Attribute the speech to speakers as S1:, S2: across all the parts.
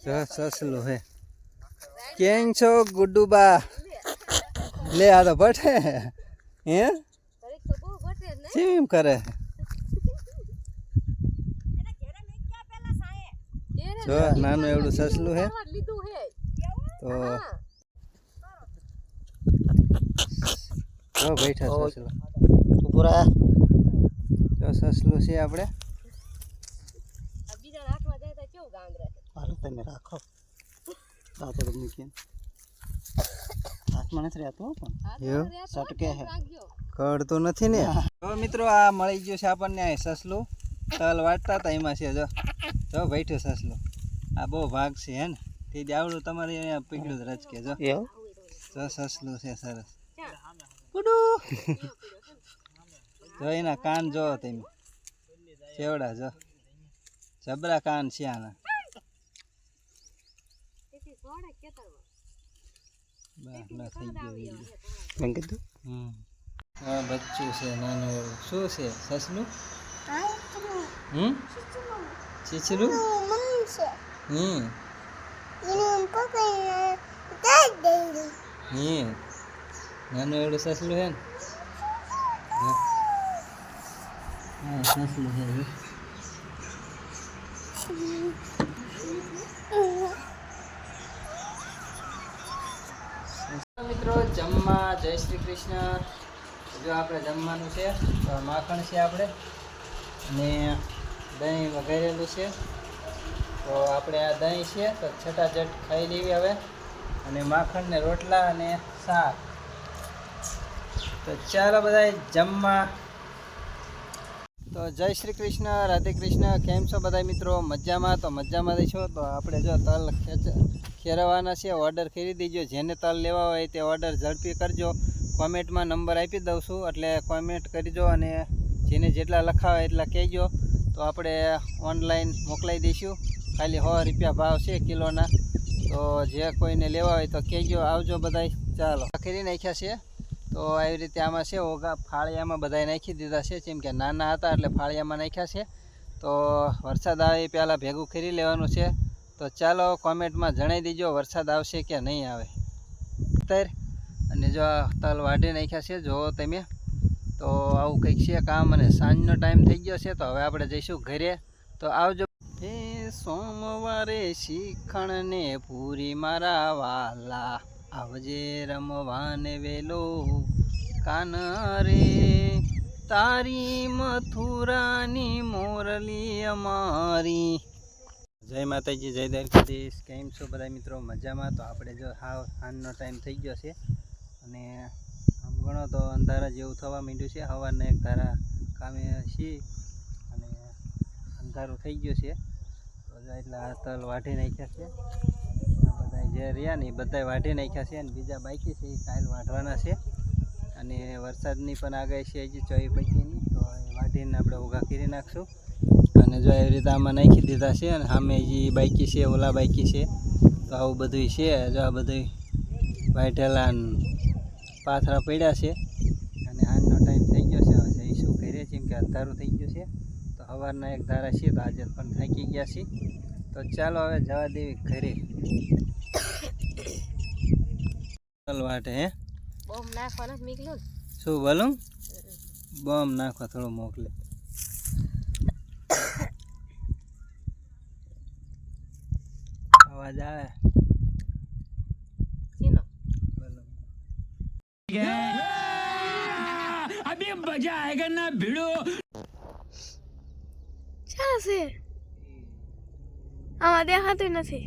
S1: સસલું હે કેમ છો ગુડ્ડુબા લે આ તો ભટે હે કેમ કરે જો નાનું એવડું સસલું હે તો જો બેઠા સસલું પૂરા જો સસલું છે આપણે હાલો તમે રાખો રાતો મૂકીને હાથમાં નથી રહેતો પણ સટકે હે કડતો નથી ને તો મિત્રો આ મળી ગયું છે આપણને આ સસલું તલ વાટતા હતા એમાં છે જો જો બેઠું સસલું આ બહુ ભાગ છે હે ને તે આવડું તમારે અહીંયા પીગળું જ રચકે જો જો સસલું છે સરસ ગુડુ જો એના કાન જો તમે ચેવડા જો જબરા કાન છે આના હા બચ્ચું છે નાનું એવું શું છે સસલું ચીચરું નાનું એવડું સસલું છે ને હા સસલું છે મિત્રો જમવા જય શ્રી કૃષ્ણ જો આપણે જમવાનું છે તો માખણ છે આપણે અને દહીં વઘારેલું છે તો આપણે આ દહીં છે તો છટાજટ ખાઈ લેવી હવે અને માખણ ને રોટલા અને શાક તો ચાલો બધા જમવા તો જય શ્રી કૃષ્ણ રાધે કૃષ્ણ કેમ છો બધા મિત્રો મજામાં તો મજામાં છો તો આપણે જો તલ ખેરવાના છે ઓર્ડર કરી દીજો જેને તલ લેવા હોય તે ઓર્ડર ઝડપી કરજો કોમેન્ટમાં નંબર આપી દઉં છું એટલે કોમેન્ટ કરજો અને જેને જેટલા લખાવે એટલા કહેજો તો આપણે ઓનલાઈન મોકલાવી દઈશું ખાલી 100 રૂપિયા ભાવ છે કિલોના તો જે કોઈને લેવા હોય તો કહેજો આવજો બધાય ચાલો ખરી નાખ્યા છે તો આવી રીતે આમાં છે ઓગા ફાળિયામાં બધાય નાખી દીધા છે જેમ કે નાના હતા એટલે ફાળિયામાં નાખ્યા છે તો વરસાદ આવે પહેલાં ભેગું કરી લેવાનું છે તો ચાલો કોમેન્ટમાં જણાવી દીજો વરસાદ આવશે કે નહીં આવે અને જો તલ વાઢી નાખ્યા છે જો તમે તો આવું કંઈક છે કામ અને સાંજનો ટાઈમ થઈ ગયો છે તો હવે આપણે જઈશું ઘરે તો આવજો એ સોમવારે શીખણને પૂરી મારા વાલા આવજે રમવાને વેલો કાન રે તારી મથુરાની મોરલી અમારી જય માતાજી જય દ્વારકાધીશ કેમ છો બધા મિત્રો મજામાં તો આપણે જો હાવ સાંજનો ટાઈમ થઈ ગયો છે અને આમ ગણો તો અંધારા જેવું થવા માંડ્યું છે સવારના એક ધારા કામે છીએ અને અંધારું થઈ ગયું છે તો એટલે આ તલ વાઢી નાખ્યા છે બધા જે રહ્યા ને એ બધા વાઢી નાખ્યા છે અને બીજા બાકી છે એ કાલ વાઢવાના છે અને વરસાદની પણ આગાહી છે હજી 24 પૈકીની તો એ વાઢીને આપણે ઊભા કરી નાખશું અને જો એવી રીતે આમાં નાખી દીધા છે અને સામે જે બાઈકી છે ઓલા બાઈકી છે તો આવું બધું છે જો આ બધું વાઢેલા પાથરા પડ્યા છે અને આજનો ટાઈમ થઈ ગયો છે હવે જઈશું ઘરે જેમ કે અંધારું થઈ ગયું છે તો સવારના એક ધારા છે તો આજે પણ થાકી ગયા છીએ તો ચાલો હવે જવા દેવી ઘરે ચાલો વાટે હે બોમ્બ નાખવાના નીકળ્યો શું બોલું બોમ્બ નાખવા થોડો મોકલે आवाज आवे अभी मजा आएगा ना भिड़ो क्या से आवा દેખાતું નથી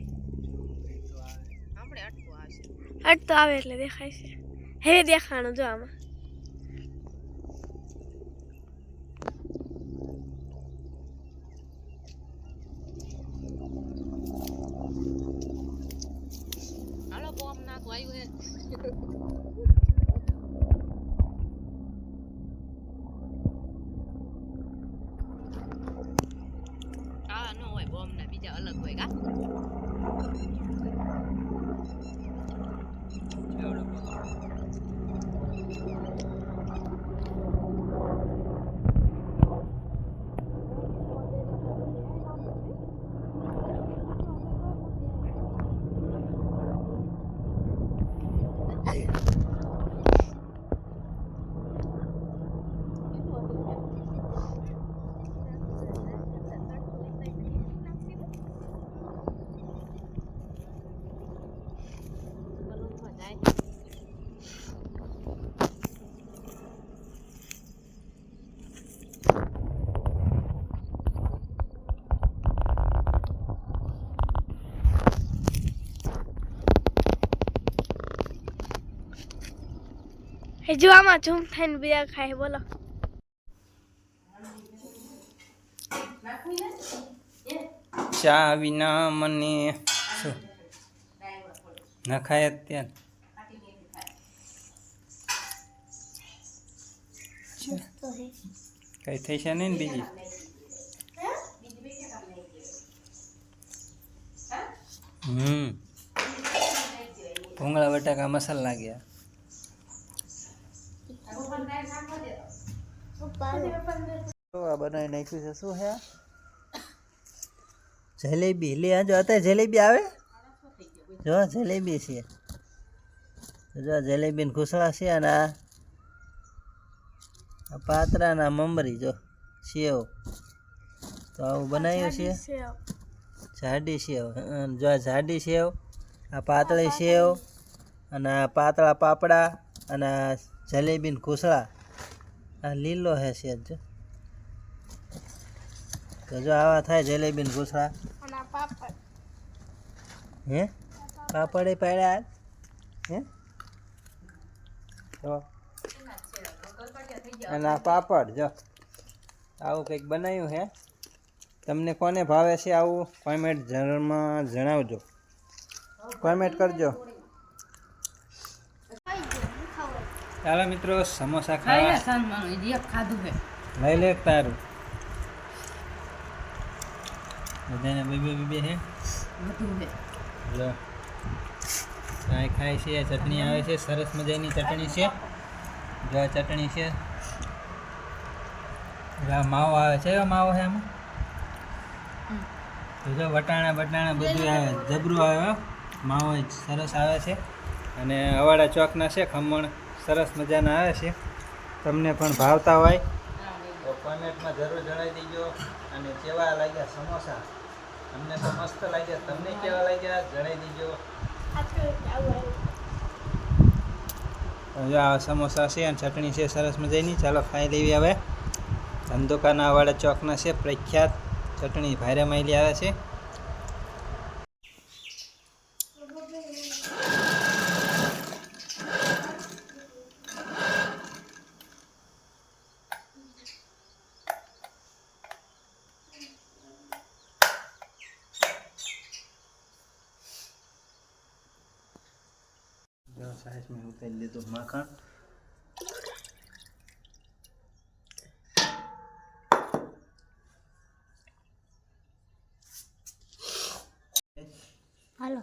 S1: આપણે અટતો આવે એટલે દેખાય છે હવે દેખાણું જો આમાં अलग होएगा
S2: જો આમાં ઝૂમ થઈને બીજા ખાય બોલો.
S1: ચા વિના મને શું નખાય અત્યારે કઈ થઈ છે નહીં ને બીજી ભૂંગળા બટાકા મસાલા લાગ્યા આ બનાવી નાખ્યું છે શું હે જલેબી લે જો અત્યારે જલેબી આવે જો જલેબી છે જો જલેબી ઘૂસળા છે અને આ પાતરાના મમરી જો સેવ તો આવું બનાવ્યું છે જાડી સેવ જો આ જાડી સેવ આ પાતળી સેવ અને આ પાતળા પાપડા અને આ જલેબી ઘૂસળા આ લીલો હે સેજ જો તો જો આવા થાય જલેબી ઘૂસળા હે પાપડ પાડ્યા હે તો અને આ પાપડ જો આવું કંઈક બનાવ્યું હે તમને કોને ભાવે છે આવું કોમેન્ટ જરૂરમાં જણાવજો કોમેન્ટ કરજો ચાલો મિત્રો સમોસા ખાવા લઈ લે તારું બધાને બે હે જો કાંઈ ખાય છે ચટણી આવે છે સરસ મજાની ચટણી છે જો આ ચટણી છે માવો આવે છે માવો છે એમાં તો જો વટાણા બધું આવે જબરું આવે માવો સરસ આવે છે અને અવાડા ચોકના છે ખમણ સરસ મજાના આવે છે તમને પણ ભાવતા હોય તો કોમેન્ટમાં જરૂર જણાવી દેજો અને કેવા લાગ્યા સમોસા અમને તો મસ્ત લાગ્યા તમને કેવા લાગ્યા જણાવી દેજો જો આ સમોસા છે અને ચટણી છે સરસ મજાની ચાલો ખાઈ લેવી હવે ધંધોકાના વાળા ચોકના છે પ્રખ્યાત ચટણી ભારે માયલી આવે છે साइज में उतार ले तो माखण
S2: હાલો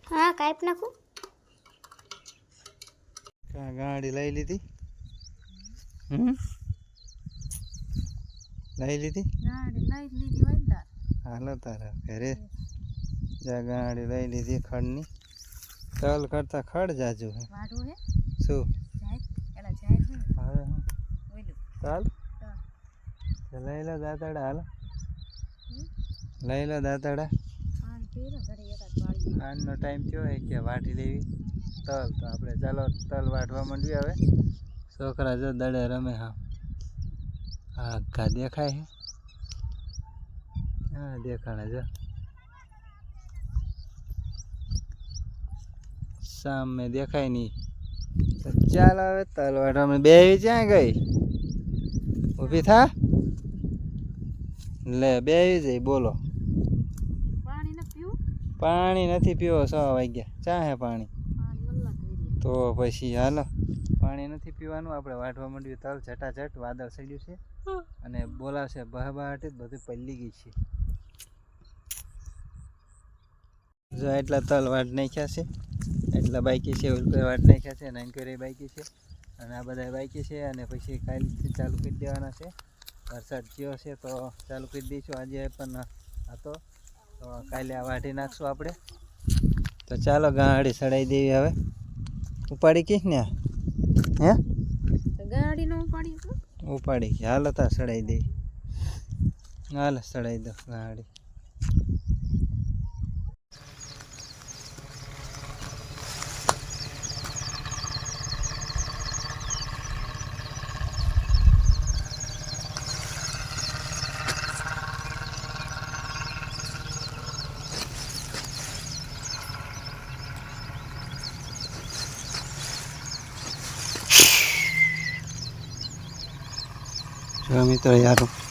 S2: હા કાપ નાખું
S1: ગાડી લઈ લીધી લઈ લીધી હાલો તારા ઘરે જા ગાડી લઈ લીધી ખડની તલ કરતા ખડ જાજુ હે શું ચાલ લઈ લો દાતાડા હાલો લઈ લો દાતાડા આજનો ટાઈમ થયો હોય કે વાટી લેવી તલ તો આપણે ચાલો તલ વાટવા માંડવી હવે છોકરા જો દડે રમે હા હા ઘા દેખાય હે હા દેખાણે જો સામે દેખાય નહીં તો ચાલ હવે તલ વાટવામાં બે ક્યાં ગઈ ઊભી થા લે બે જઈ બોલો પાણી નથી પીવો 6 વાગ્યા ચા હે પાણી તો પછી હાલો પાણી નથી પીવાનું આપણે વાટવા માંડ્યું તલ ઝટાઝટ વાદળ સડ્યું છે અને બોલાવશે બહાબહાટી બધું પલ્લી ગઈ છે જો એટલા તલ વાટ નાખ્યા છે એટલા બાકી છે ઉલપે વાટ નાખ્યા છે નાનકરી બાકી છે અને આ બધા બાકી છે અને પછી કાલથી ચાલુ કરી દેવાના છે વરસાદ થયો છે તો ચાલુ કરી દઈશું આજે પણ હતો તો કાલે આ વાટી નાખશું આપણે તો ચાલો ગાડી સડાઈ દેવી હવે ઉપાડી કીશ ને હે
S2: ગાડી નો ઉપાડી
S1: ઉપાડી કે હાલ તા સડાઈ દે હાલ સડાઈ દો ગાડી જો મિત્રો યાર